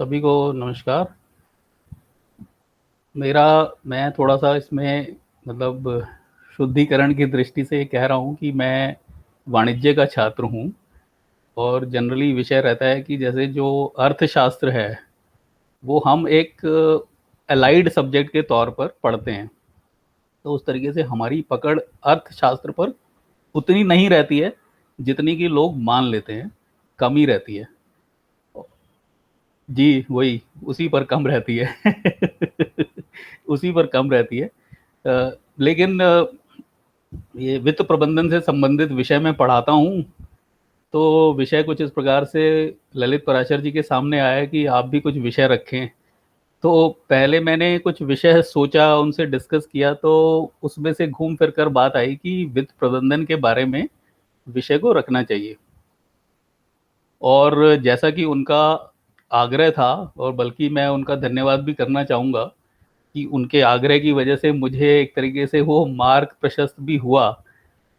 सभी को नमस्कार। मैं थोड़ा सा इसमें मतलब शुद्धिकरण की दृष्टि से कह रहा हूँ कि मैं वाणिज्य का छात्र हूँ। और जनरली विषय रहता है कि जैसे जो अर्थशास्त्र है वो हम एक अलाइड सब्जेक्ट के तौर पर पढ़ते हैं। तो उस तरीके से हमारी पकड़ अर्थशास्त्र पर उतनी नहीं रहती है जितनी कि लोग मान लेते हैं, कम ही रहती है। जी वही, उसी पर कम रहती है। उसी पर कम रहती है। लेकिन ये वित्त प्रबंधन से संबंधित विषय में पढ़ाता हूँ। तो विषय कुछ इस प्रकार से ललित पराशर जी के सामने आया कि आप भी कुछ विषय रखें। तो पहले मैंने कुछ विषय सोचा, उनसे डिस्कस किया, तो उसमें से घूम फिर कर बात आई कि वित्त प्रबंधन के बारे में विषय को रखना चाहिए। और जैसा कि उनका आग्रह था, और बल्कि मैं उनका धन्यवाद भी करना चाहूँगा कि उनके आग्रह की वजह से मुझे एक तरीके से वो मार्ग प्रशस्त भी हुआ।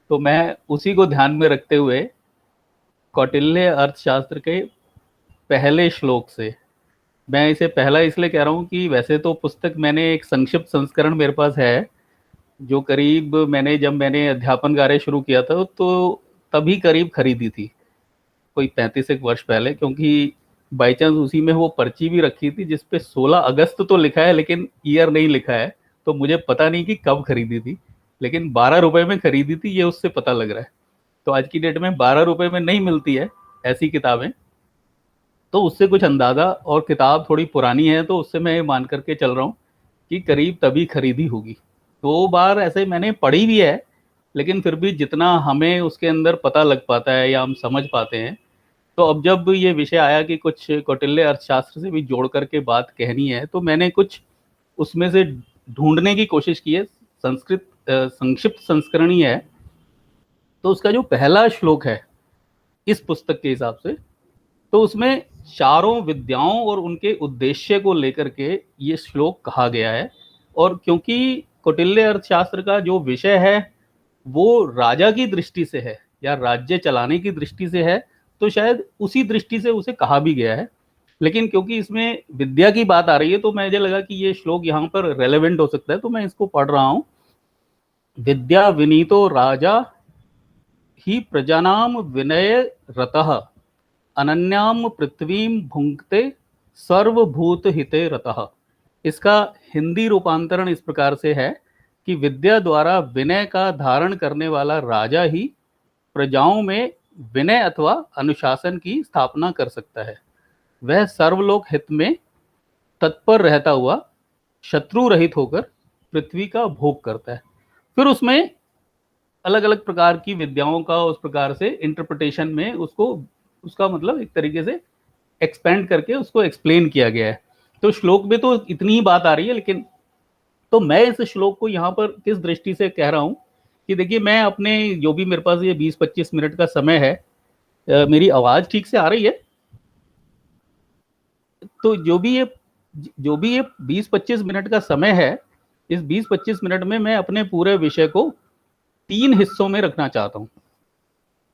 तो मैं उसी को ध्यान में रखते हुए कौटिल्य अर्थशास्त्र के पहले श्लोक से, मैं इसे पहला इसलिए कह रहा हूँ कि वैसे तो पुस्तक मैंने एक संक्षिप्त संस्करण मेरे पास है, जो करीब जब मैंने अध्यापन कार्य शुरू किया था तो तभी करीब खरीदी थी, कोई 35 एक वर्ष पहले। क्योंकि बाई चांस उसी में वो पर्ची भी रखी थी जिसपे 16 अगस्त तो लिखा है लेकिन ईयर नहीं लिखा है। तो मुझे पता नहीं कि कब खरीदी थी, लेकिन 12 रुपए में खरीदी थी, ये उससे पता लग रहा है। तो आज की डेट में 12 रुपए में नहीं मिलती है ऐसी किताबें। तो उससे कुछ अंदाजा, और किताब थोड़ी पुरानी है तो उससे मैं ये मान करके चल रहा हूँ कि करीब तभी खरीदी होगी। 2 बार ऐसे मैंने पढ़ी भी है, लेकिन फिर भी जितना हमें उसके अंदर पता लग पाता है या हम समझ पाते हैं। तो अब जब ये विषय आया कि कुछ कौटिल्य अर्थशास्त्र से भी जोड़ करके बात कहनी है, तो मैंने कुछ उसमें से ढूंढने की कोशिश की है। संक्षिप्त संस्करण ही है। तो उसका जो पहला श्लोक है इस पुस्तक के हिसाब से, तो उसमें चारों विद्याओं और उनके उद्देश्य को लेकर के ये श्लोक कहा गया है। और क्योंकि कौटिल्य अर्थशास्त्र का जो विषय है वो राजा की दृष्टि से है या राज्य चलाने की दृष्टि से है, तो शायद उसी दृष्टि से उसे कहा भी गया है। लेकिन क्योंकि इसमें विद्या की बात आ रही है तो मुझे लगा कि ये श्लोक यहाँ पर रेलेवेंट हो सकता है, तो मैं इसको पढ़ रहा हूँ। विद्या विनीतो राजा ही प्रजानाम विनय रतः, अनन्याम पृथ्वीम भुंक्ते सर्वभूत हिते रतः। इसका हिंदी रूपांतरण इस प्रकार से है कि विद्या द्वारा विनय का धारण करने वाला राजा ही प्रजाओं में विनय अथवा अनुशासन की स्थापना कर सकता है। वह सर्वलोक हित में तत्पर रहता हुआ शत्रु रहित होकर पृथ्वी का भोग करता है। फिर उसमें अलग अलग प्रकार की विद्याओं का उस प्रकार से इंटरप्रिटेशन में उसको, उसका मतलब एक तरीके से एक्सपेंड करके उसको एक्सप्लेन किया गया है। तो श्लोक में तो इतनी ही बात आ रही है, लेकिन तो मैं इस श्लोक को यहाँ पर किस दृष्टि से कह रहा हूँ कि देखिए, मैं अपने जो भी मेरे पास ये 20-25 मिनट का समय है, मेरी आवाज ठीक से आ रही है? तो जो भी ये 20-25 मिनट का समय है, इस 20-25 मिनट में मैं अपने पूरे विषय को 3 हिस्सों में रखना चाहता हूँ।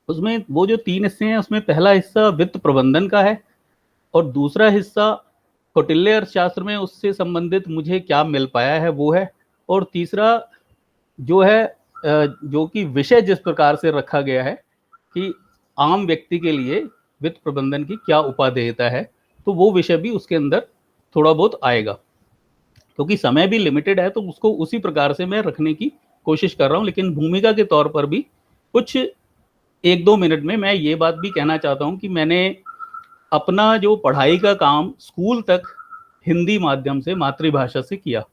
उसमें वो जो 3 हिस्से हैं, उसमें पहला हिस्सा वित्त प्रबंधन का है, और दूसरा हिस्सा कौटिल्य अर्थशास्त्र में उससे संबंधित मुझे क्या मिल पाया है वो है, और तीसरा जो है जो कि विषय जिस प्रकार से रखा गया है कि आम व्यक्ति के लिए वित्त प्रबंधन की क्या उपादेयता है, तो वो विषय भी उसके अंदर थोड़ा बहुत आएगा। क्योंकि समय भी लिमिटेड है तो उसको उसी प्रकार से मैं रखने की कोशिश कर रहा हूँ। लेकिन भूमिका के तौर पर भी कुछ 1-2 मिनट में मैं ये बात भी कहना चाहता हूँ कि मैंने अपना जो पढ़ाई का काम स्कूल तक हिंदी माध्यम से, मातृभाषा से किया।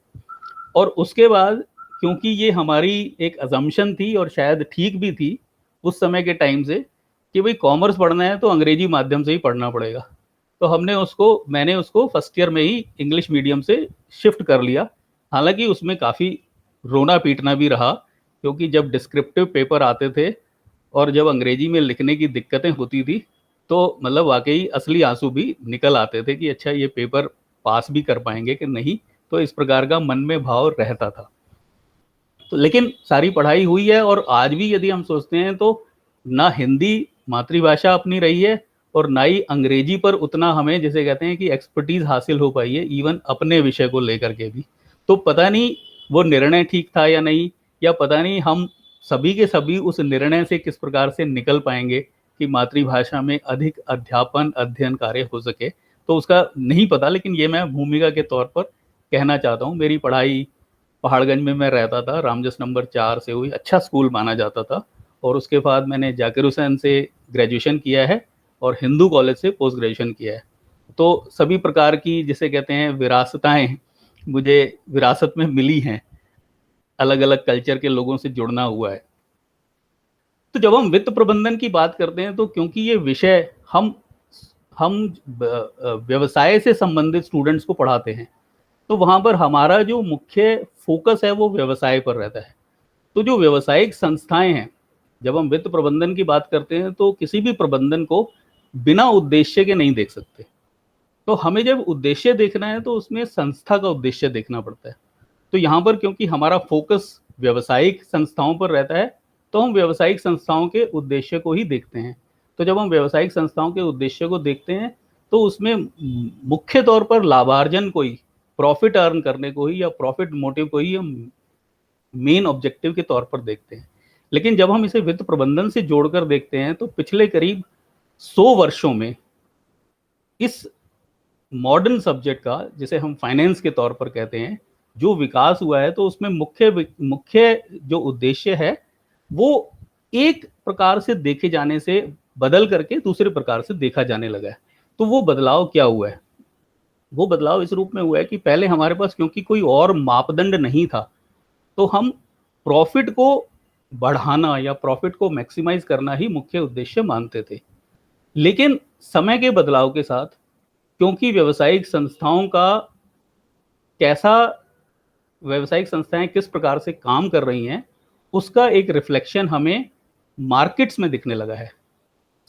और उसके बाद क्योंकि ये हमारी एक अजम्पशन थी और शायद ठीक भी थी उस समय के टाइम से, कि भाई कॉमर्स पढ़ना है तो अंग्रेजी माध्यम से ही पढ़ना पड़ेगा। तो मैंने उसको फर्स्ट ईयर में ही इंग्लिश मीडियम से शिफ्ट कर लिया। हालांकि उसमें काफ़ी रोना पीटना भी रहा, क्योंकि जब डिस्क्रिप्टिव पेपर आते थे और जब अंग्रेजी में लिखने की दिक्कतें होती थी, तो मतलब वाकई असली आंसू भी निकल आते थे कि अच्छा, ये पेपर पास भी कर पाएंगे कि नहीं। तो इस प्रकार का मन में भाव रहता था। तो लेकिन सारी पढ़ाई हुई है, और आज भी यदि हम सोचते हैं तो ना हिंदी मातृभाषा अपनी रही है, और ना ही अंग्रेजी पर उतना हमें जिसे कहते हैं कि एक्सपर्टीज हासिल हो पाई है, इवन अपने विषय को लेकर के भी। तो पता नहीं वो निर्णय ठीक था या नहीं, या पता नहीं हम सभी के सभी उस निर्णय से किस प्रकार से निकल पाएंगे कि मातृभाषा में अधिक अध्यापन अध्ययन कार्य हो सके, तो उसका नहीं पता। लेकिन ये मैं भूमिका के तौर पर कहना चाहता हूँ। मेरी पढ़ाई पहाड़गंज में मैं रहता था, रामजस नंबर 4 से हुई, अच्छा स्कूल माना जाता था। और उसके बाद मैंने जाकिर हुसैन से ग्रेजुएशन किया है और हिंदू कॉलेज से पोस्ट ग्रेजुएशन किया है। तो सभी प्रकार की जिसे कहते हैं विरासताएं मुझे विरासत में मिली हैं, अलग अलग कल्चर के लोगों से जुड़ना हुआ है। तो जब हम वित्त प्रबंधन की बात करते हैं, तो क्योंकि ये विषय हम व्यवसाय से संबंधित स्टूडेंट्स को पढ़ाते हैं, तो वहाँ पर हमारा जो मुख्य फोकस है वो व्यवसाय पर रहता है। तो जो व्यावसायिक संस्थाएं हैं, जब हम वित्त प्रबंधन की बात करते हैं, तो किसी भी प्रबंधन को बिना उद्देश्य के नहीं देख सकते। तो हमें जब उद्देश्य देखना है तो उसमें संस्था का उद्देश्य देखना पड़ता है। तो यहाँ पर क्योंकि हमारा फोकस व्यावसायिक संस्थाओं पर रहता है, तो हम व्यावसायिक संस्थाओं के उद्देश्य को ही देखते हैं। तो जब हम व्यावसायिक संस्थाओं के उद्देश्य को देखते हैं, तो उसमें मुख्य तौर पर लाभार्जन को ही, प्रॉफिट अर्न करने को ही या प्रॉफिट मोटिव को ही हम मेन ऑब्जेक्टिव के तौर पर देखते हैं। लेकिन जब हम इसे वित्त प्रबंधन से जोड़कर देखते हैं, तो पिछले करीब 100 वर्षों में इस मॉडर्न सब्जेक्ट का, जिसे हम फाइनेंस के तौर पर कहते हैं, जो विकास हुआ है, तो उसमें मुख्य जो उद्देश्य है वो एक प्रकार से देखे जाने से बदल करके दूसरे प्रकार से देखा जाने लगा है। तो वो बदलाव क्या हुआ है? वो बदलाव इस रूप में हुआ है कि पहले हमारे पास क्योंकि कोई और मापदंड नहीं था, तो हम प्रॉफिट को बढ़ाना या प्रॉफिट को मैक्सिमाइज करना ही मुख्य उद्देश्य मानते थे। लेकिन समय के बदलाव के साथ, क्योंकि व्यावसायिक संस्थाएं किस प्रकार से काम कर रही हैं, उसका एक रिफ्लेक्शन हमें मार्केट्स में दिखने लगा है,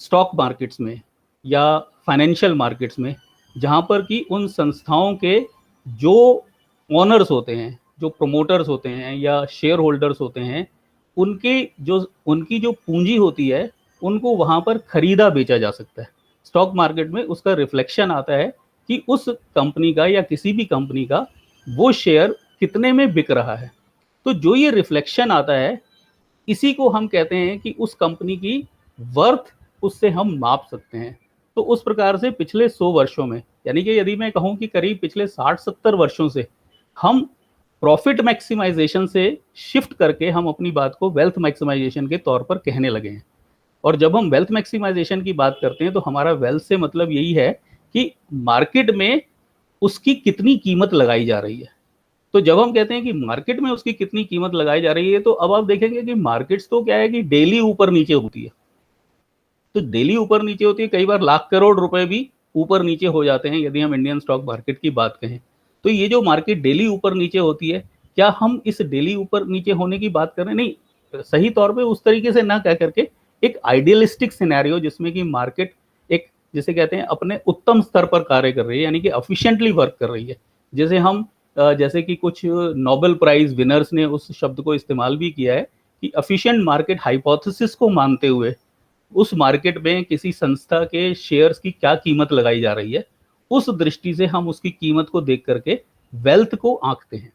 स्टॉक मार्केट्स में या फाइनेंशियल मार्केट्स में, जहां पर कि उन संस्थाओं के जो ओनर्स होते हैं, जो प्रोमोटर्स होते हैं या शेयर होल्डर्स होते हैं, उनकी जो पूंजी होती है, उनको वहां पर खरीदा बेचा जा सकता है। स्टॉक मार्केट में उसका रिफ्लेक्शन आता है कि उस कंपनी का या किसी भी कंपनी का वो शेयर कितने में बिक रहा है। तो जो ये रिफ्लेक्शन आता है, इसी को हम कहते हैं कि उस कंपनी की वर्थ उससे हम माप सकते हैं। तो उस प्रकार से पिछले 100 वर्षों में, यानी कि यदि मैं कहूं कि करीब पिछले 60-70 वर्षों से हम प्रॉफिट मैक्सिमाइजेशन से शिफ्ट करके हम अपनी बात को वेल्थ मैक्सिमाइजेशन के तौर पर कहने लगे हैं। और जब हम वेल्थ मैक्सिमाइजेशन की बात करते हैं, तो हमारा वेल्थ से मतलब यही है कि मार्केट में उसकी कितनी कीमत लगाई जा रही है। तो जब हम कहते हैं कि मार्केट में उसकी कितनी कीमत लगाई जा रही है, तो अब आप देखेंगे कि मार्केट्स तो क्या है कि डेली ऊपर नीचे होती है। तो डेली ऊपर नीचे होती है, कई बार लाख करोड़ रुपए भी ऊपर नीचे हो जाते हैं, यदि हम इंडियन स्टॉक मार्केट की बात कहें। तो ये जो मार्केट डेली ऊपर नीचे होती है, क्या हम इस डेली ऊपर नीचे होने की बात कर रहे हैं? नहीं, सही तौर पे उस तरीके से ना कह करके एक आइडियलिस्टिक सिनेरियो, जिसमें कि मार्केट एक जिसे कहते हैं अपने उत्तम स्तर पर कार्य कर रही है, यानी कि एफिशिएंटली वर्क कर रही है। जैसे कि कुछ नोबेल प्राइज विनर्स ने उस शब्द को इस्तेमाल भी किया है कि एफिशिएंट मार्केट हाइपोथेसिस को मानते हुए उस मार्केट में किसी संस्था के शेयर्स की क्या कीमत लगाई जा रही है, उस दृष्टि से हम उसकी कीमत को देख करके वेल्थ को आंकते हैं।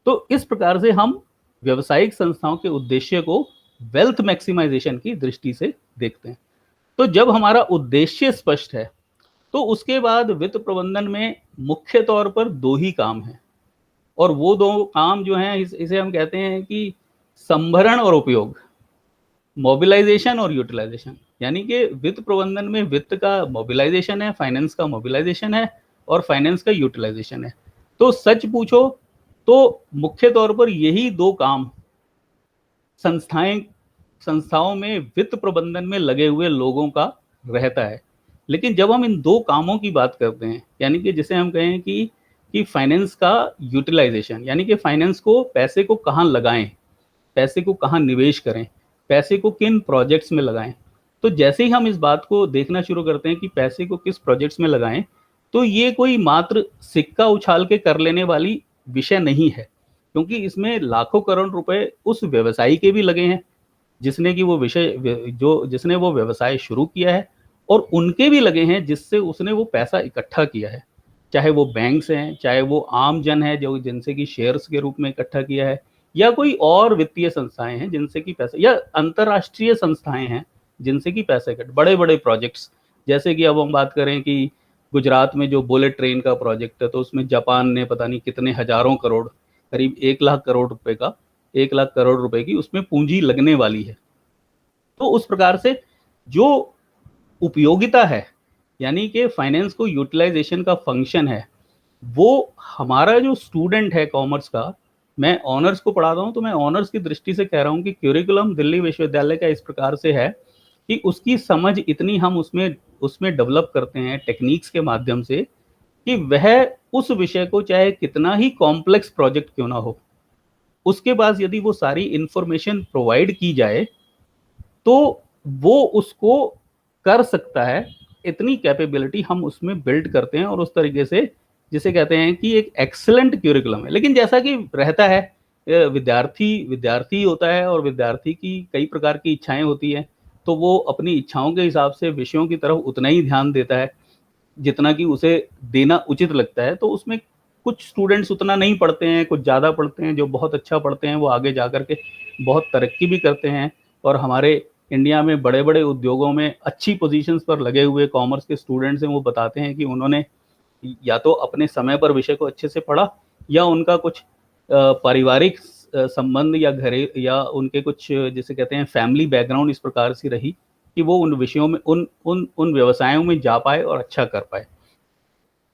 तो इस प्रकार से हम व्यवसायिक संस्थाओं के उद्देश्य को वेल्थ मैक्सिमाइजेशन की दृष्टि से देखते हैं। तो जब हमारा उद्देश्य स्पष्ट है, तो उसके बाद वित्त प्रबंधन में मुख्य तौर पर 2 ही काम हैं, और वो 2 काम जो हैं, इसे हम कहते हैं कि संभरण और उपयोग, मोबिलाइजेशन और यूटिलाइजेशन। यानी कि वित्त प्रबंधन में वित्त का मोबिलाइजेशन है, फाइनेंस का मोबिलाइजेशन है और फाइनेंस का यूटिलाइजेशन है। तो सच पूछो तो मुख्य तौर पर यही 2 काम संस्थाओं में वित्त प्रबंधन में लगे हुए लोगों का रहता है। लेकिन जब हम इन 2 कामों की बात करते हैं, यानी कि जिसे हम कहें कि फाइनेंस का यूटिलाइजेशन, यानी कि फाइनेंस को, पैसे को कहाँ लगाएं, पैसे को कहाँ निवेश करें, पैसे को किन प्रोजेक्ट्स में लगाएं। तो जैसे ही हम इस बात को देखना शुरू करते हैं कि पैसे को किस प्रोजेक्ट्स में लगाएं, तो ये कोई मात्र सिक्का उछाल के कर लेने वाली विषय नहीं है, क्योंकि इसमें लाखों करोड़ रुपए उस व्यवसायी के भी लगे हैं जिसने वो व्यवसाय शुरू किया है, और उनके भी लगे हैं जिससे उसने वो पैसा इकट्ठा किया है, चाहे वो बैंक्स हैं, चाहे वो आम जन है जो जिनसे कि शेयर्स के रूप में इकट्ठा किया है, या कोई और वित्तीय संस्थाएं हैं जिनसे कि पैसा, या अंतर्राष्ट्रीय संस्थाएं हैं जिनसे कि पैसे इकट्ठे, बड़े बड़े प्रोजेक्ट्स, जैसे कि अब हम बात करें कि गुजरात में जो बुलेट ट्रेन का प्रोजेक्ट है, तो उसमें जापान ने पता नहीं कितने हजारों करोड़, करीब 1 लाख करोड़ रुपए का, 1 लाख करोड़ रुपए की उसमें पूंजी लगने वाली है। तो उस प्रकार से जो उपयोगिता है, यानी कि फाइनेंस को यूटिलाइजेशन का फंक्शन है, वो हमारा जो स्टूडेंट है कॉमर्स का, मैं ऑनर्स को पढ़ाता हूँ तो मैं ऑनर्स की दृष्टि से कह रहा हूँ कि क्यूरिकुलम दिल्ली विश्वविद्यालय का इस प्रकार से है कि उसकी समझ इतनी हम उसमें उसमें डेवलप करते हैं टेक्निक्स के माध्यम से, कि वह उस विषय को चाहे कितना ही कॉम्प्लेक्स प्रोजेक्ट क्यों ना हो, उसके पास यदि वो सारी इंफॉर्मेशन प्रोवाइड की जाए तो वो उसको कर सकता है। इतनी कैपेबिलिटी हम उसमें बिल्ड करते हैं और उस तरीके से जिसे कहते हैं कि एक एक्सीलेंट क्यूरिकुलम है। लेकिन जैसा कि रहता है, विद्यार्थी विद्यार्थी होता है और विद्यार्थी की कई प्रकार की इच्छाएं होती हैं, तो वो अपनी इच्छाओं के हिसाब से विषयों की तरफ उतना ही ध्यान देता है जितना कि उसे देना उचित लगता है। तो उसमें कुछ स्टूडेंट्स उतना नहीं पढ़ते हैं, कुछ ज़्यादा पढ़ते हैं। जो बहुत अच्छा पढ़ते हैं वो आगे जा कर के बहुत तरक्की भी करते हैं, और हमारे इंडिया में बड़े बड़े उद्योगों में अच्छी पोजीशंस पर लगे हुए कॉमर्स के स्टूडेंट्स हैं, वो बताते हैं कि उन्होंने या तो अपने समय पर विषय को अच्छे से पढ़ा, या उनका कुछ पारिवारिक संबंध या घरे या उनके कुछ जिसे कहते हैं फैमिली बैकग्राउंड इस प्रकार से रही कि वो उन विषयों में उन उन उन व्यवसायों में जा पाए और अच्छा कर पाए।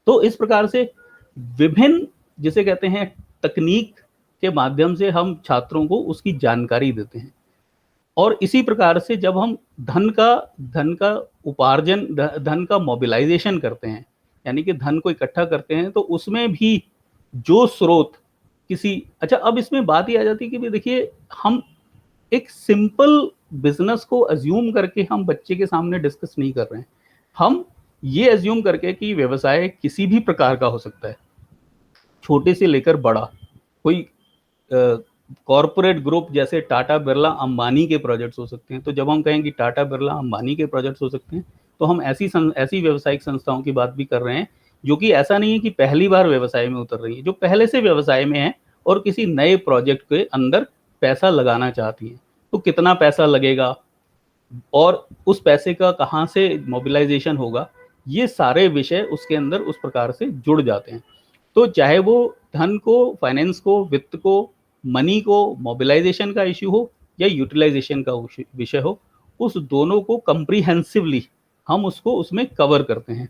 तो इस प्रकार से विभिन्न जिसे कहते हैं तकनीक के माध्यम से हम छात्रों को उसकी जानकारी देते हैं। और इसी प्रकार से जब हम धन का उपार्जन, धन का मोबिलाइजेशन करते हैं, यानी कि धन को इकट्ठा करते हैं, तो उसमें भी जो स्रोत किसी, अच्छा अब इसमें बात ये आ जाती है कि देखिए हम एक सिंपल बिजनेस को अज्यूम करके हम बच्चे के सामने डिस्कस नहीं कर रहे हैं। हम ये अज्यूम करके कि व्यवसाय किसी भी प्रकार का हो सकता है, छोटे से लेकर बड़ा। कोई कॉरपोरेट ग्रुप जैसे टाटा बिरला अंबानी के प्रोजेक्ट्स हो सकते हैं। तो जब हम कहें कि टाटा बिरला अंबानी के प्रोजेक्ट्स हो सकते हैं, तो हम ऐसी व्यावसायिक संस्थाओं की बात भी कर रहे हैं जो कि ऐसा नहीं है कि पहली बार व्यवसाय में उतर रही है, जो पहले से व्यवसाय में है और किसी नए प्रोजेक्ट के अंदर पैसा लगाना चाहती है। तो कितना पैसा लगेगा और उस पैसे का कहाँ से मोबिलाइजेशन होगा, ये सारे विषय उसके अंदर उस प्रकार से जुड़ जाते हैं। तो चाहे वो धन को, फाइनेंस को, वित्त को, मनी को मोबिलाइजेशन का इश्यू हो या यूटिलाइजेशन का विषय हो, उस दोनों को कंप्रीहेंसिवली हम उसको उसमें कवर करते हैं।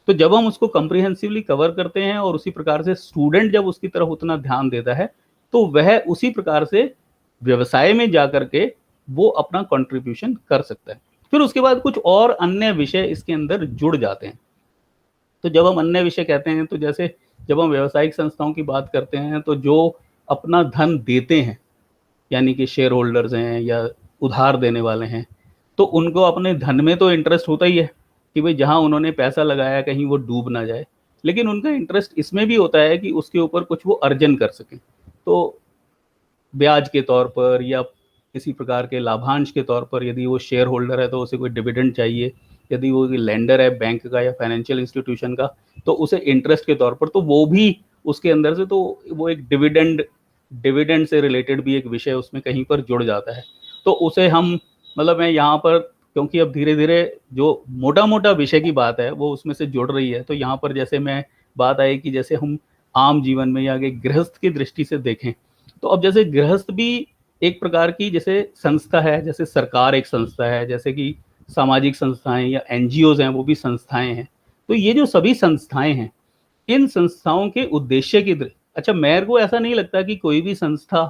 तो जब हम उसको कंप्रीहेंसिवली कवर करते हैं और उसी प्रकार से स्टूडेंट जब उसकी तरफ उतना ध्यान देता है, तो वह उसी प्रकार से व्यवसाय में जा कर के वो अपना कंट्रीब्यूशन कर सकता है। फिर उसके बाद कुछ और अन्य विषय इसके अंदर जुड़ जाते हैं। तो जब हम अन्य विषय कहते हैं, तो जैसे जब हम व्यावसायिक संस्थाओं की बात करते हैं, तो जो अपना धन देते हैं, यानी कि शेयर होल्डर्स हैं या उधार देने वाले हैं, तो उनको अपने धन में तो इंटरेस्ट होता ही है कि भाई जहाँ उन्होंने पैसा लगाया कहीं वो डूब ना जाए। लेकिन उनका इंटरेस्ट इसमें भी होता है कि उसके ऊपर कुछ वो अर्जन कर सकें। तो ब्याज के तौर पर या किसी प्रकार के लाभांश के तौर पर, यदि वो शेयर होल्डर है तो उसे कोई डिविडेंड चाहिए, यदि वो लेंडर है बैंक का या फाइनेंशियल इंस्टीट्यूशन का, तो उसे इंटरेस्ट के तौर पर, तो वो भी उसके अंदर से, तो वो एक डिविडेंड डिविडेंड से रिलेटेड भी एक विषय उसमें कहीं पर जुड़ जाता है। तो उसे हम, मतलब मैं यहाँ पर, क्योंकि अब धीरे धीरे जो मोटा मोटा विषय की बात है वो उसमें से जुड़ रही है, तो यहाँ पर जैसे मैं बात आई कि जैसे हम आम जीवन में या गृहस्थ की दृष्टि से देखें, तो अब जैसे गृहस्थ भी एक प्रकार की जैसे संस्था है, जैसे सरकार एक संस्था है, जैसे कि सामाजिक संस्थाएं या एनजीओज हैं, वो भी संस्थाएं हैं। तो ये जो सभी संस्थाएं हैं, इन संस्थाओं के उद्देश्य की अच्छा, मेरे को ऐसा नहीं लगता कि कोई भी संस्था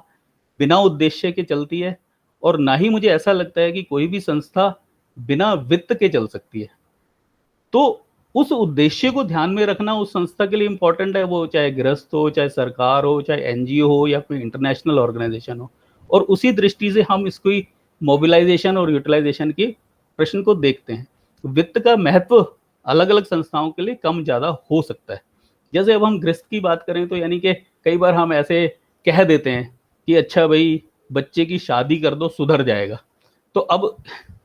बिना उद्देश्य के चलती है, और ना ही मुझे ऐसा लगता है कि कोई भी संस्था बिना वित्त के चल सकती है। तो उस उद्देश्य को ध्यान में रखना उस संस्था के लिए इम्पोर्टेंट है, वो चाहे गृहस्थ हो, चाहे सरकार हो, चाहे एनजीओ हो या कोई इंटरनेशनल ऑर्गेनाइजेशन हो। और उसी दृष्टि से हम इसको मोबिलाइजेशन और यूटिलाइजेशन के प्रश्न को देखते हैं। वित्त का महत्व अलग अलग संस्थाओं के लिए कम ज़्यादा हो सकता है। जैसे अब हम गृहस्थ की बात करें, तो यानी कि कई बार हम ऐसे कह देते हैं कि अच्छा भाई बच्चे की शादी कर दो सुधर जाएगा। तो अब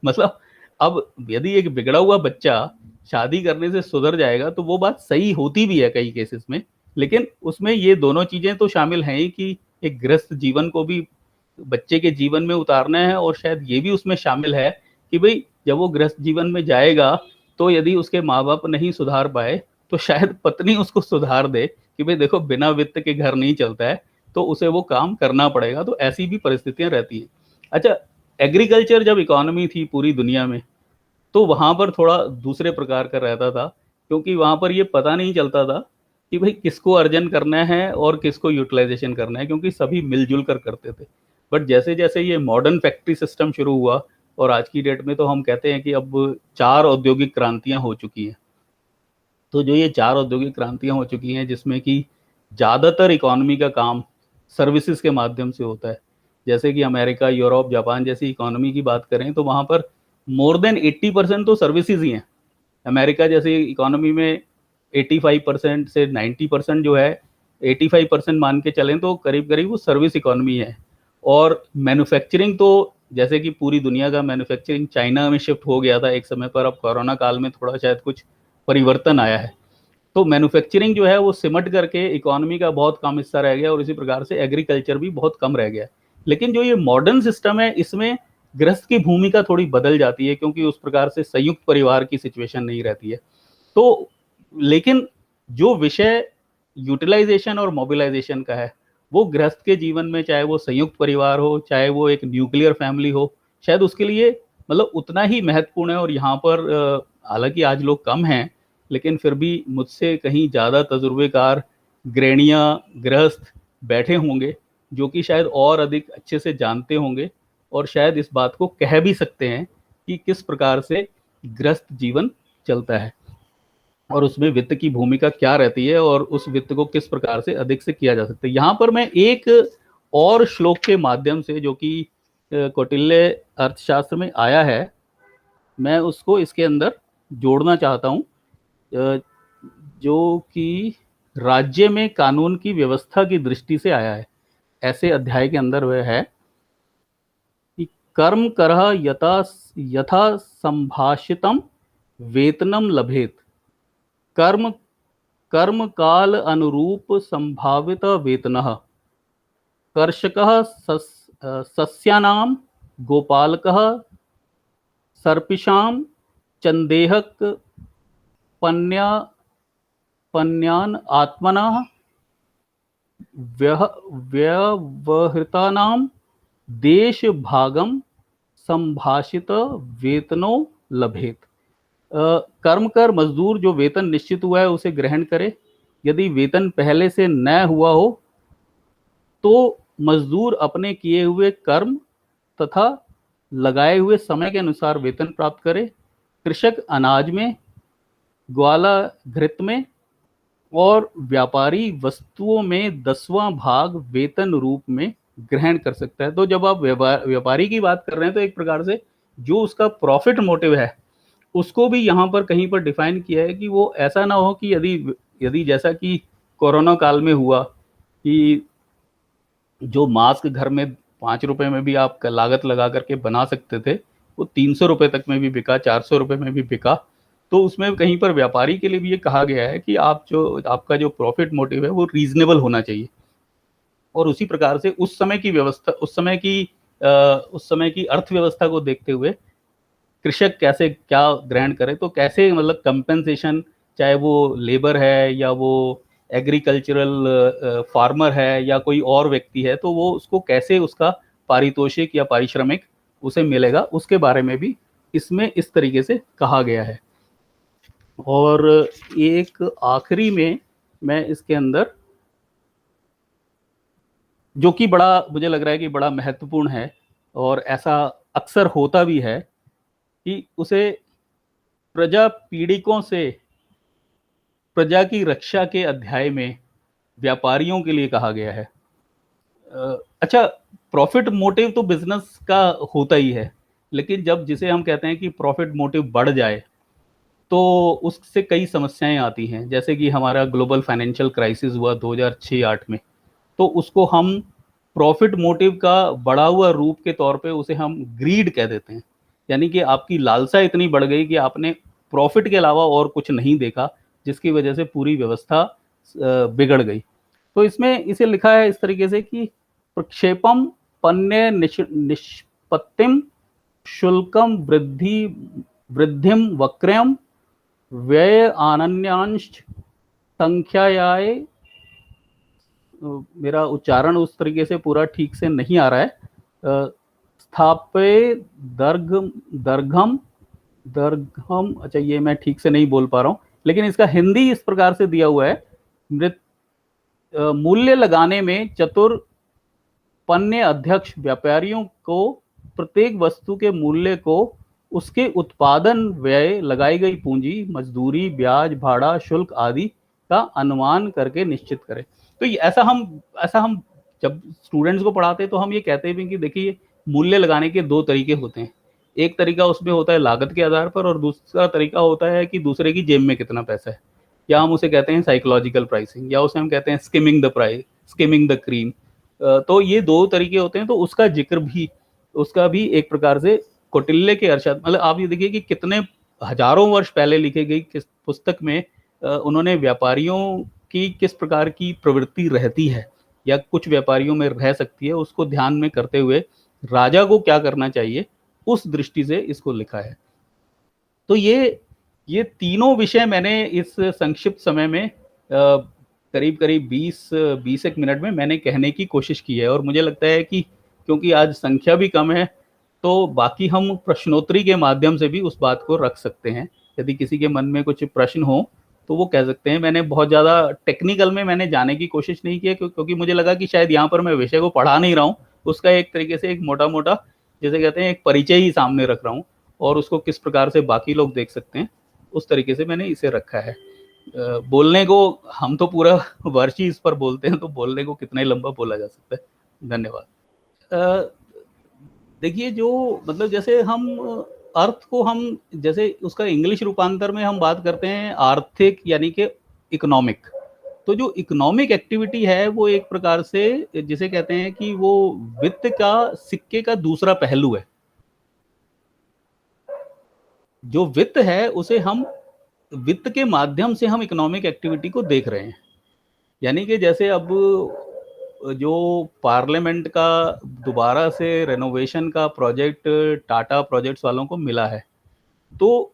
मतलब अब यदि एक बिगड़ा हुआ बच्चा शादी करने से सुधर जाएगा तो वो बात सही होती भी है कई केसेस में, लेकिन उसमें ये दोनों चीजें तो शामिल हैं ही कि एक गृहस्थ जीवन को भी बच्चे के जीवन में उतारना है, और शायद ये भी उसमें शामिल है कि भाई जब वो गृहस्थ जीवन में जाएगा तो यदि उसके माँ बाप नहीं सुधार पाए तो शायद पत्नी उसको सुधार दे कि भाई देखो बिना वित्त के घर नहीं चलता है, तो उसे वो काम करना पड़ेगा। तो ऐसी भी परिस्थितियां रहती हैं। अच्छा, एग्रीकल्चर जब इकोनॉमी थी पूरी दुनिया में तो वहां पर थोड़ा दूसरे प्रकार का रहता था, क्योंकि वहां पर ये पता नहीं चलता था कि भाई किसको अर्जन करना है और किसको यूटिलाइजेशन करना है, क्योंकि सभी मिलजुल कर करते थे। बट जैसे जैसे ये मॉडर्न फैक्ट्री सिस्टम शुरू हुआ और आज की डेट में तो हम कहते हैं कि अब 4 औद्योगिक क्रांतियां हो चुकी हैं। तो जो ये 4 औद्योगिक क्रांतियां हो चुकी हैं जिसमें कि ज़्यादातर इकोनॉमी का काम सर्विसेज के माध्यम से होता है। जैसे कि अमेरिका, यूरोप, जापान जैसी इकोनॉमी की बात करें तो वहाँ पर मोर देन 80% तो सर्विसेज ही हैं। अमेरिका जैसी इकोनॉमी में 85% से 90% जो है, 85% मान के चलें तो करीब करीब वो सर्विस इकोनॉमी है। और मैन्युफैक्चरिंग तो जैसे कि पूरी दुनिया का मैन्युफैक्चरिंग चाइना में शिफ्ट हो गया था एक समय पर, अब कोरोना काल में थोड़ा शायद कुछ परिवर्तन आया है। तो मैन्युफैक्चरिंग जो है वो सिमट करके इकोनॉमी का बहुत कम हिस्सा रह गया, और इसी प्रकार से एग्रीकल्चर भी बहुत कम रह गया। लेकिन जो ये मॉडर्न सिस्टम है इसमें गृहस्थ की भूमिका थोड़ी बदल जाती है, क्योंकि उस प्रकार से संयुक्त परिवार की सिचुएशन नहीं रहती है। तो लेकिन जो विषय यूटिलाइजेशन और मोबिलाइजेशन का है वो गृहस्थ के जीवन में, चाहे वो संयुक्त परिवार हो चाहे वो एक न्यूक्लियर फैमिली हो, शायद उसके लिए मतलब उतना ही महत्वपूर्ण है। और यहाँ पर हालांकि आज लोग कम हैं, लेकिन फिर भी मुझसे कहीं ज़्यादा तजुर्बेकार गृहणियाँ, गृहस्थ बैठे होंगे जो कि शायद और अधिक अच्छे से जानते होंगे और शायद इस बात को कह भी सकते हैं कि किस प्रकार से गृहस्थ जीवन चलता है और उसमें वित्त की भूमिका क्या रहती है और उस वित्त को किस प्रकार से अधिक से किया जा सकता है। यहाँ पर मैं एक और श्लोक के माध्यम से, जो कि कौटिल्य अर्थशास्त्र में आया है, मैं उसको इसके अंदर जोड़ना चाहता हूँ, जो कि राज्य में कानून की व्यवस्था की दृष्टि से आया है। ऐसे अध्याय के अंदर वह है कि कर्म करह यथा यथा संभाषितम वेतनम लभेत, कर्म कर्म काल अनुरूप संभावित वेतनः, कर्षकः सस्यानां गोपालकः सर्पिषां चंदेहक पन्या पन्यान आत्मनः व्यवहृतानां देश भागम संभाषित वेतनो लभेत। कर्म कर मजदूर जो वेतन निश्चित हुआ है उसे ग्रहण करे। यदि वेतन पहले से न हुआ हो तो मजदूर अपने किए हुए कर्म तथा लगाए हुए समय के अनुसार वेतन प्राप्त करे। कृषक अनाज में, ग्वाला घृत में और व्यापारी वस्तुओं में 10वां भाग वेतन रूप में ग्रहण कर सकता है। तो जब आप व्यापारी की बात कर रहे हैं तो एक प्रकार से जो उसका प्रॉफिट मोटिव है उसको भी यहाँ पर कहीं पर डिफाइन किया है कि वो ऐसा ना हो कि यदि यदि जैसा कि कोरोना काल में हुआ कि जो मास्क घर में 5 रुपए में भी आप लागत लगा करके बना सकते थे वो 300 रुपए तक में भी बिका, 400 रुपए में भी बिका। तो उसमें कहीं पर व्यापारी के लिए भी ये कहा गया है कि आपका जो प्रॉफिट मोटिव है वो रीजनेबल होना चाहिए। और उसी प्रकार से उस समय की व्यवस्था, उस समय की अर्थव्यवस्था को देखते हुए कृषक कैसे क्या ग्रहण करे, तो कैसे मतलब कंपेंसेशन, चाहे वो लेबर है या वो एग्रीकल्चरल फार्मर है या कोई और व्यक्ति है, तो वो उसको कैसे उसका पारितोषिक या पारिश्रमिक उसे मिलेगा, उसके बारे में भी इसमें इस तरीके से कहा गया है। और एक आखिरी में मैं इसके अंदर, जो कि बड़ा मुझे लग रहा है कि बड़ा महत्वपूर्ण है और ऐसा अक्सर होता भी है, कि उसे प्रजा पीड़िकों से प्रजा की रक्षा के अध्याय में व्यापारियों के लिए कहा गया है। अच्छा, प्रॉफिट मोटिव तो बिजनेस का होता ही है, लेकिन जब जिसे हम कहते हैं कि प्रॉफिट मोटिव बढ़ जाए तो उससे कई समस्याएं आती हैं। जैसे कि हमारा ग्लोबल फाइनेंशियल क्राइसिस हुआ 2006-08 में, तो उसको हम प्रॉफिट मोटिव का बढ़ा हुआ रूप के तौर पे उसे हम ग्रीड कह देते हैं यानी कि आपकी लालसा इतनी बढ़ गई कि आपने प्रॉफिट के अलावा और कुछ नहीं देखा, जिसकी वजह से पूरी व्यवस्था बिगड़ गई। तो इसमें इसे लिखा है इस तरीके से कि प्रक्षेपम पन्य निष्पत्तिम शुल्कम वृद्धिम वक्रम व्यय आनन्यांश संख्यायाय। मेरा उच्चारण उस तरीके से पूरा ठीक से नहीं आ रहा है। स्थापे दर्घ दर्घम दर्घम, अच्छा ये मैं ठीक से नहीं बोल पा रहा हूँ, लेकिन इसका हिंदी इस प्रकार से दिया हुआ है। मृत मूल्य लगाने में चतुर पन्य अध्यक्ष व्यापारियों को प्रत्येक वस्तु के मूल्य को उसके उत्पादन व्यय, लगाई गई पूंजी, मजदूरी, ब्याज, भाड़ा, शुल्क आदि का अनुमान करके निश्चित करें। तो ऐसा हम जब स्टूडेंट्स को पढ़ाते हैं तो हम ये कहते हैं कि देखिए मूल्य लगाने के दो तरीके होते हैं। एक तरीका उसमें होता है लागत के आधार पर, और दूसरा तरीका होता है कि दूसरे की जेब में कितना पैसा है, या हम उसे कहते हैं साइकोलॉजिकल प्राइसिंग, या उसे हम कहते हैं skimming the price, skimming the cream. तो ये दो तरीके होते हैं। तो उसका जिक्र भी, उसका भी एक प्रकार से कौटिल्य के अर्थशास्त्र, मतलब आप ये देखिए कि कितने हजारों वर्ष पहले लिखी गई किस पुस्तक में उन्होंने व्यापारियों की किस प्रकार की प्रवृत्ति रहती है या कुछ व्यापारियों में रह सकती है, उसको ध्यान में करते हुए राजा को क्या करना चाहिए, उस दृष्टि से इसको लिखा है। तो ये तीनों विषय मैंने इस संक्षिप्त समय में करीब करीब 20 एक मिनट में मैंने कहने की कोशिश की है। और मुझे लगता है कि क्योंकि आज संख्या भी कम है, तो बाकी हम प्रश्नोत्तरी के माध्यम से भी उस बात को रख सकते हैं। यदि किसी के मन में कुछ प्रश्न हो तो वो कह सकते हैं। मैंने बहुत ज़्यादा टेक्निकल में मैंने जाने की कोशिश नहीं की है, क्योंकि मुझे लगा कि शायद यहाँ पर मैं विषय को पढ़ा नहीं रहा हूँ, उसका एक तरीके से एक मोटा मोटा, जैसे कहते हैं, एक परिचय ही सामने रख रहा हूँ, और उसको किस प्रकार से बाकी लोग देख सकते हैं, उस तरीके से मैंने इसे रखा है। बोलने को हम तो पूरा वर्ष ही इस पर बोलते हैं, तो बोलने को कितना ही लंबा बोला जा सकता है। धन्यवाद। अ, देखिए, जो मतलब जैसे हम अर्थ को हम, जैसे उसका इंग्लिश रूपांतर में हम बात करते हैं आर्थिक, यानी कि इकोनॉमिक। तो जो इकोनॉमिक एक्टिविटी है वो एक प्रकार से जिसे कहते हैं कि वो वित्त का सिक्के का दूसरा पहलू है। जो वित्त है उसे हम, वित्त के माध्यम से हम इकोनॉमिक एक्टिविटी को देख रहे हैं। यानी कि जैसे अब जो पार्लियामेंट का दोबारा से रेनोवेशन का प्रोजेक्ट टाटा प्रोजेक्ट्स वालों को मिला है, तो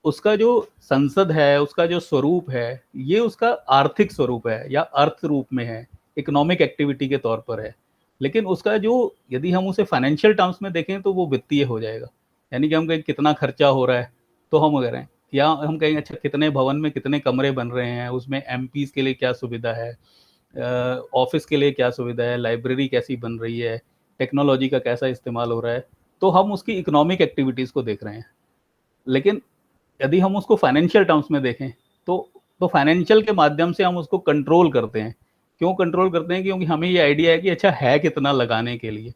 उसका जो संसद है, उसका जो स्वरूप है, ये उसका आर्थिक स्वरूप है या अर्थ रूप में है, इकोनॉमिक एक्टिविटी के तौर पर है। लेकिन उसका जो, यदि हम उसे फाइनेंशियल टर्म्स में देखें तो वो वित्तीय हो जाएगा। यानी कि हम कहें कितना खर्चा हो रहा है, तो हम कह रहे हैं, या हम कहेंगे अच्छा कितने भवन में कितने कमरे बन रहे हैं, उसमें एमपीज के लिए क्या सुविधा है, ऑफिस के लिए क्या सुविधा है, लाइब्रेरी कैसी बन रही है, टेक्नोलॉजी का कैसा इस्तेमाल हो रहा है। तो हम उसकी इकोनॉमिक एक्टिविटीज़ को देख रहे हैं। लेकिन यदि हम उसको फाइनेंशियल टर्म्स में देखें, तो फाइनेंशियल के माध्यम से हम उसको कंट्रोल करते हैं। क्यों कंट्रोल करते हैं? क्योंकि हमें ये आइडिया है कि अच्छा है कितना लगाने के लिए,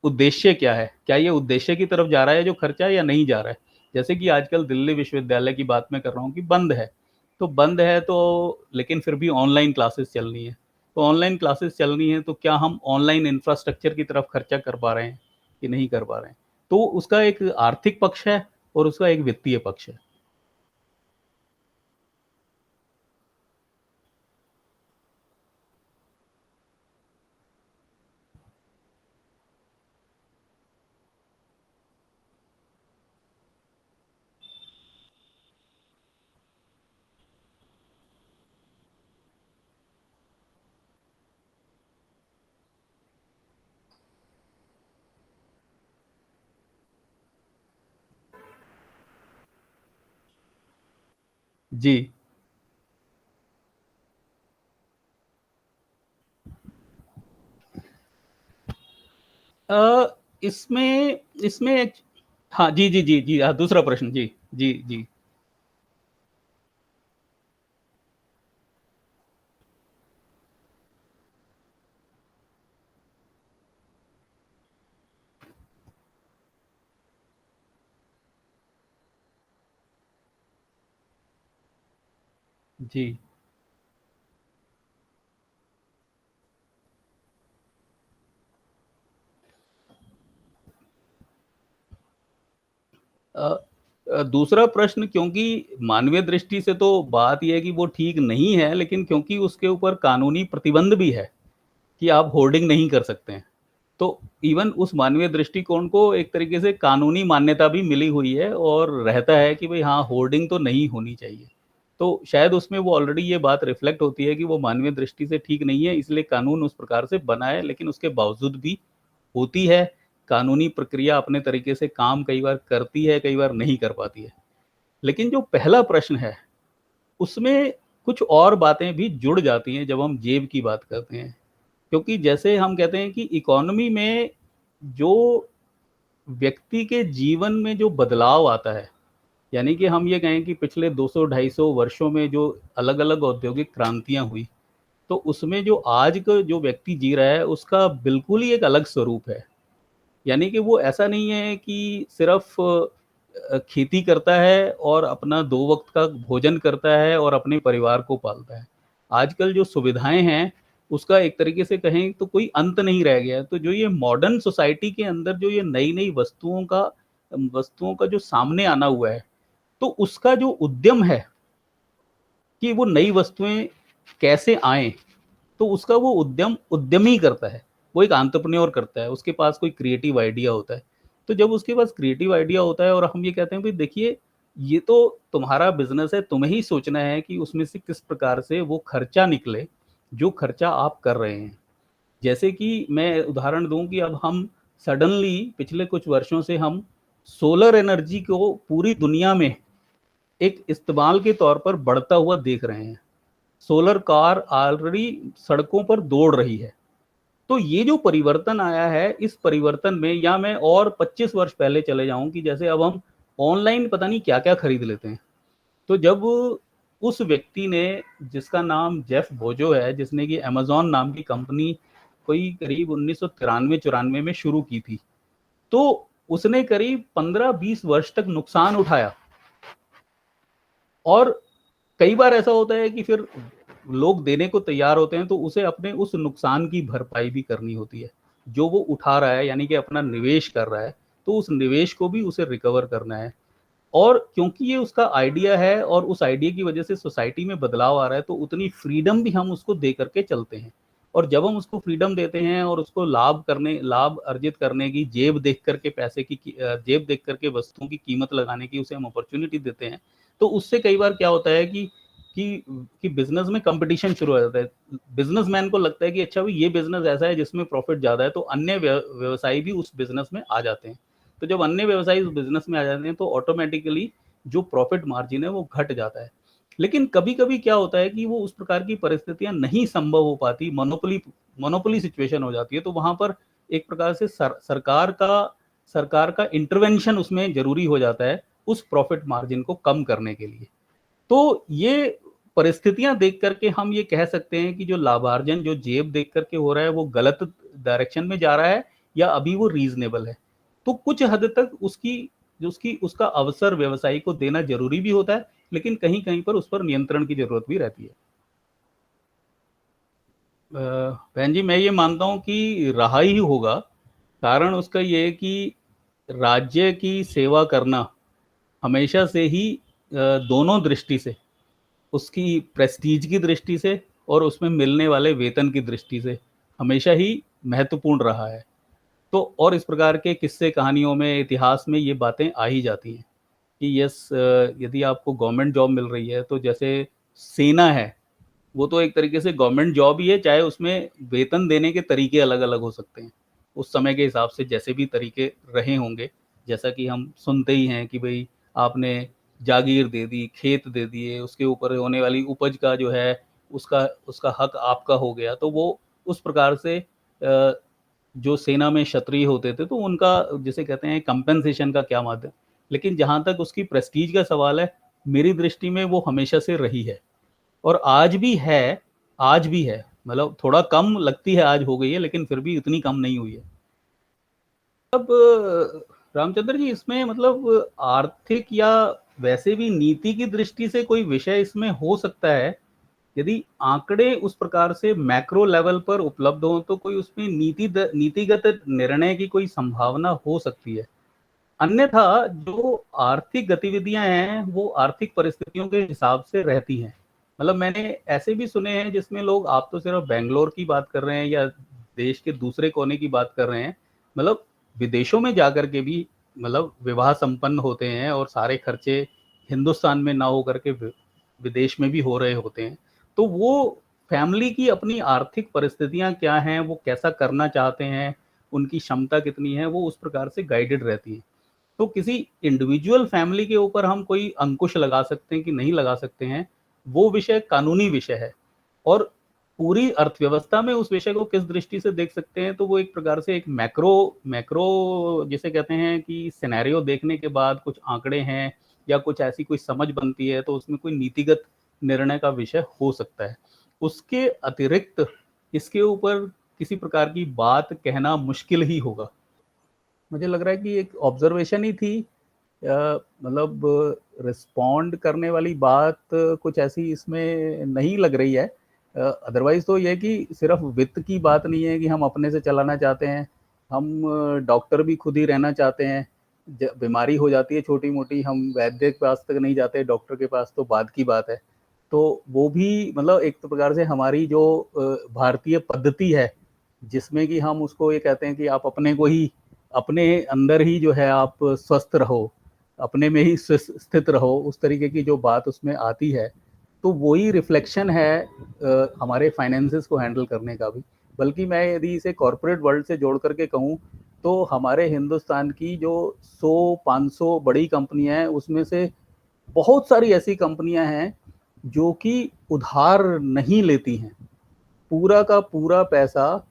उद्देश्य क्या है, क्या ये उद्देश्य की तरफ जा रहा है जो खर्चा, या नहीं जा रहा है। जैसे कि आजकल दिल्ली विश्वविद्यालय की बात मैं कर रहा हूँ कि बंद है, तो बंद है तो, लेकिन फिर भी ऑनलाइन क्लासेस चल रही हैं। तो ऑनलाइन क्लासेस चल रही हैं, तो क्या हम ऑनलाइन इंफ्रास्ट्रक्चर की तरफ खर्चा कर पा रहे हैं कि नहीं कर पा रहे हैं? तो उसका एक आर्थिक पक्ष है और उसका एक वित्तीय पक्ष है। जी। अ, इसमें इसमें हाँ, जी, जी, जी, जी, हाँ, दूसरा प्रश्न, जी, जी, जी, जी। अ दूसरा प्रश्न, क्योंकि मानवीय दृष्टि से तो बात ये है कि वो ठीक नहीं है, लेकिन क्योंकि उसके ऊपर कानूनी प्रतिबंध भी है कि आप होर्डिंग नहीं कर सकते हैं। तो इवन उस मानवीय दृष्टिकोण को एक तरीके से कानूनी मान्यता भी मिली हुई है और रहता है कि भई हाँ, होर्डिंग तो नहीं होनी चाहिए। तो शायद उसमें वो ऑलरेडी ये बात रिफ्लेक्ट होती है कि वो मानवीय दृष्टि से ठीक नहीं है, इसलिए कानून उस प्रकार से बना है, लेकिन उसके बावजूद भी होती है, कानूनी प्रक्रिया अपने तरीके से काम कई बार करती है, कई बार नहीं कर पाती है। लेकिन जो पहला प्रश्न है, उसमें कुछ और बातें भी जुड़ जाती हैं जब हम जेब की बात करते हैं। क्योंकि जैसे हम कहते हैं कि इकोनॉमी में जो व्यक्ति के जीवन में जो बदलाव आता है, यानी कि हम ये कहें कि पिछले 200-250 वर्षों में जो अलग-अलग औद्योगिक क्रांतियाँ हुई, तो उसमें जो आज का जो व्यक्ति जी रहा है, उसका बिल्कुल ही एक अलग स्वरूप है। यानी कि वो ऐसा नहीं है कि सिर्फ़ खेती करता है और अपना 2 वक़्त का भोजन करता है और अपने परिवार को पालता है। आजकल जो सुविधाएँ हैं, उसका एक तरीके से कहें तो कोई अंत नहीं रह गया है। तो जो ये मॉडर्न सोसाइटी के अंदर जो ये नई-नई वस्तुओं का जो सामने आना हुआ है, तो उसका जो उद्यम है कि वो नई वस्तुएँ कैसे आएँ, तो उसका वो उद्यमी करता है। वो एक एंटरप्रेन्योर करता है, उसके पास कोई क्रिएटिव आइडिया होता है। तो जब उसके पास क्रिएटिव आइडिया होता है और हम ये कहते हैं भई देखिए, ये तो तुम्हारा बिज़नेस है, तुम्हें ही सोचना है कि उसमें से किस प्रकार से वो खर्चा निकले, जो खर्चा आप कर रहे हैं। जैसे कि मैं उदाहरण दूँ कि अब हम सडनली पिछले कुछ वर्षों से हम सोलर एनर्जी को पूरी दुनिया में एक इस्तेमाल के तौर पर बढ़ता हुआ देख रहे हैं। सोलर कार ऑलरेडी सड़कों पर दौड़ रही है। तो ये जो परिवर्तन आया है, इस परिवर्तन में या मैं और 25 वर्ष पहले चले जाऊँ कि जैसे अब हम ऑनलाइन पता नहीं क्या-क्या खरीद लेते हैं। तो जब उस व्यक्ति ने, जिसका नाम जेफ बेज़ोस है, जिसने कि अमेज़न नाम की कंपनी कोई करीब 1993-94 में शुरू की थी। तो उसने करीब 15-20 वर्ष तक नुकसान उठाया और कई बार ऐसा होता है कि फिर लोग देने को तैयार होते हैं, तो उसे अपने उस नुकसान की भरपाई भी करनी होती है। जो वो उठा रहा है, यानी कि अपना निवेश कर रहा है, तो उस निवेश को भी उसे रिकवर करना है। और क्योंकि ये उसका आइडिया है और उस आइडिया की वजह से सोसाइटी में बदलाव आ रहा है, तो उतनी फ्रीडम भी हम उसको दे करके चलते हैं। और जब हम उसको फ्रीडम देते हैं और उसको लाभ अर्जित करने की, जेब देख करके वस्तुओं की कीमत लगाने की उसे हम अपॉर्च्युनिटी देते हैं, तो उससे कई बार क्या होता है कि बिज़नेस में कॉम्पिटिशन शुरू हो जाता है। बिज़नेसमैन को लगता है कि अच्छा भई ये बिज़नेस ऐसा है जिसमें प्रॉफ़िट ज़्यादा है, तो अन्य व्यवसायी भी उस बिज़नेस में आ जाते हैं। तो जब अन्य व्यवसायी उस बिज़नेस में आ जाते हैं, तो ऑटोमैटिकली जो प्रॉफ़िट मार्जिन है वो घट जाता है। लेकिन कभी-कभी क्या होता है कि वो उस प्रकार की परिस्थितियाँ नहीं संभव हो पाती, मोनोपोली सिचुएशन हो जाती है, तो वहाँ पर एक प्रकार से सरकार का इंटरवेंशन उसमें ज़रूरी हो जाता है, उस प्रॉफ़िट मार्जिन को कम करने के लिए। तो ये परिस्थितियाँ देख कर के हम ये कह सकते हैं कि जो लाभार्जन जो जेब देख कर के हो रहा है, वो गलत डायरेक्शन में जा रहा है या अभी वो रीज़नेबल है। तो कुछ हद तक उसका अवसर व्यवसायी को देना ज़रूरी भी होता है, लेकिन कहीं-कहीं पर उस पर नियंत्रण की ज़रूरत भी रहती है। बहन जी, मैं ये मानता हूँ कि रहा ही होगा। कारण उसका ये है कि राज्य की सेवा करना हमेशा से ही दोनों दृष्टि से, उसकी प्रेस्टीज की दृष्टि से और उसमें मिलने वाले वेतन की दृष्टि से हमेशा ही महत्वपूर्ण रहा है। तो और इस प्रकार के किस्से कहानियों में, इतिहास में ये बातें आ ही जाती हैं कि यदि आपको गवर्नमेंट जॉब मिल रही है, तो जैसे सेना है, वो तो एक तरीके से गवर्नमेंट जॉब ही है, चाहे उसमें वेतन देने के तरीके अलग-अलग हो सकते हैं। उस समय के हिसाब से जैसे भी तरीके रहे होंगे, जैसा कि हम सुनते ही हैं कि भई आपने जागीर दे दी, खेत दे दिए, उसके ऊपर होने वाली उपज का जो है, उसका उसका हक आपका हो गया। तो वो उस प्रकार से जो सेना में क्षत्रिय होते थे, तो उनका जिसे कहते हैं कंपेंसेशन का क्या माध्यम, लेकिन जहाँ तक उसकी प्रेस्टीज का सवाल है, मेरी दृष्टि में वो हमेशा से रही है। और आज भी है, मतलब थोड़ा कम लगती है, आज हो गई है, लेकिन फिर भी इतनी कम नहीं हुई है। अब रामचंद्र जी, इसमें मतलब आर्थिक या वैसे भी नीति की दृष्टि से कोई विषय इसमें हो सकता है, यदि आंकड़े उस प्रकार से मैक्रो लेवल पर उपलब्ध हों, तो कोई उसमें नीतिगत निर्णय की कोई संभावना हो सकती है। अन्यथा जो आर्थिक गतिविधियां हैं वो आर्थिक परिस्थितियों के हिसाब से रहती हैं। मतलब मैंने ऐसे भी सुने हैं जिसमें लोग, आप तो सिर्फ बेंगलोर की बात कर रहे हैं या देश के दूसरे कोने की बात कर रहे हैं, मतलब विदेशों में जाकर के भी मतलब विवाह संपन्न होते हैं और सारे खर्चे हिंदुस्तान में ना हो करके विदेश में भी हो रहे होते हैं। तो वो फैमिली की अपनी आर्थिक परिस्थितियां क्या हैं, वो कैसा करना चाहते हैं, उनकी क्षमता कितनी है, वो उस प्रकार से गाइडेड रहती है। तो किसी इंडिविजुअल फैमिली के ऊपर हम कोई अंकुश लगा सकते हैं कि नहीं लगा सकते हैं, वो विषय कानूनी विषय है। और पूरी अर्थव्यवस्था में उस विषय को किस दृष्टि से देख सकते हैं, तो वो एक प्रकार से एक मैक्रो मैक्रो जिसे कहते हैं कि सिनेरियो देखने के बाद कुछ आंकड़े हैं या कुछ ऐसी कोई समझ बनती है, तो उसमें कोई नीतिगत निर्णय का विषय हो सकता है। उसके अतिरिक्त इसके ऊपर किसी प्रकार की बात कहना मुश्किल ही होगा। मुझे लग रहा है कि एक ऑब्जर्वेशन ही थी, मतलब रिस्पॉन्ड करने वाली बात कुछ ऐसी इसमें नहीं लग रही है। अदरवाइज तो ये कि सिर्फ वित्त की बात नहीं है कि हम अपने से चलाना चाहते हैं, हम डॉक्टर भी खुद ही रहना चाहते हैं। बीमारी हो जाती है छोटी मोटी, हम वैद्य के पास तक नहीं जाते, डॉक्टर के पास तो बाद की बात है। तो वो भी मतलब एक तो प्रकार से हमारी जो भारतीय पद्धति है, जिसमें कि हम उसको ये कहते हैं कि आप अपने को ही, अपने अंदर ही जो है आप स्वस्थ रहो, अपने में ही स्थित रहो, उस तरीके की जो बात उसमें आती है, तो वही रिफ्लेक्शन है हमारे फाइनेंसेस को हैंडल करने का भी। बल्कि मैं यदि इसे कॉरपोरेट वर्ल्ड से जोड़ करके कहूँ, तो हमारे हिंदुस्तान की जो 100-500 बड़ी कंपनियां हैं, उसमें से बहुत सारी ऐसी कंपनियां हैं जो कि उधार नहीं लेती हैं। पूरा का पूरा पैसा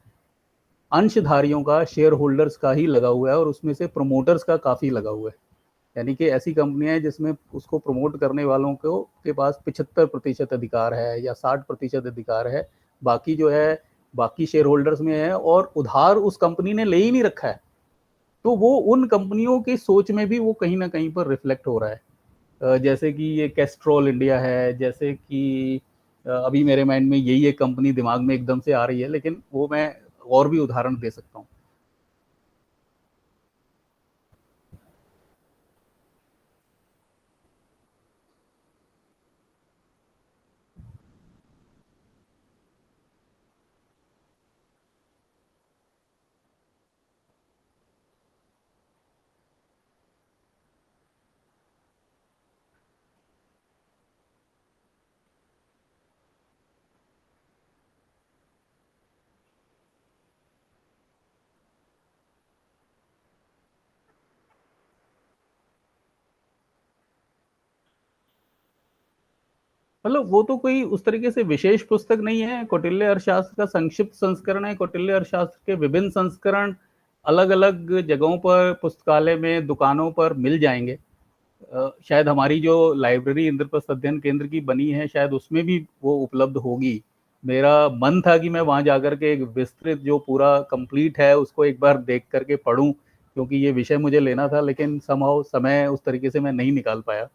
अंशधारियों का, शेयर होल्डर्स का ही लगा हुआ है, और उसमें से प्रमोटर्स का काफ़ी लगा हुआ है। यानी कि ऐसी कंपनियां हैं जिसमें उसको प्रमोट करने वालों को के पास 75% अधिकार है या 60% अधिकार है, बाकी जो है बाकी शेयर होल्डर्स में है, और उधार उस कंपनी ने ले ही नहीं रखा है। तो वो उन कंपनियों की सोच में भी वो कहीं ना कहीं पर रिफ्लेक्ट हो रहा है। जैसे कि ये कैस्ट्रॉल इंडिया है, जैसे कि अभी मेरे माइंड में यही एक कंपनी दिमाग में एकदम से आ रही है, लेकिन वो मैं और भी उदाहरण दे सकता हूँ। मतलब वो तो कोई उस तरीके से विशेष पुस्तक नहीं है, कौटिल्य अर्थशास्त्र का संक्षिप्त संस्करण है। कौटिल्य अर्थशास्त्र के विभिन्न संस्करण अलग अलग जगहों पर, पुस्तकालय में, दुकानों पर मिल जाएंगे। शायद हमारी जो लाइब्रेरी इंद्रप्रस्थ अध्ययन केंद्र की बनी है, शायद उसमें भी वो उपलब्ध होगी। मेरा मन था कि मैं वहां जाकर के एक विस्तृत जो पूरा कंप्लीट है उसको एक बार देख करके पढूं, क्योंकि ये विषय मुझे लेना था, लेकिन समहाउ समय उस तरीके से मैं नहीं निकाल पाया।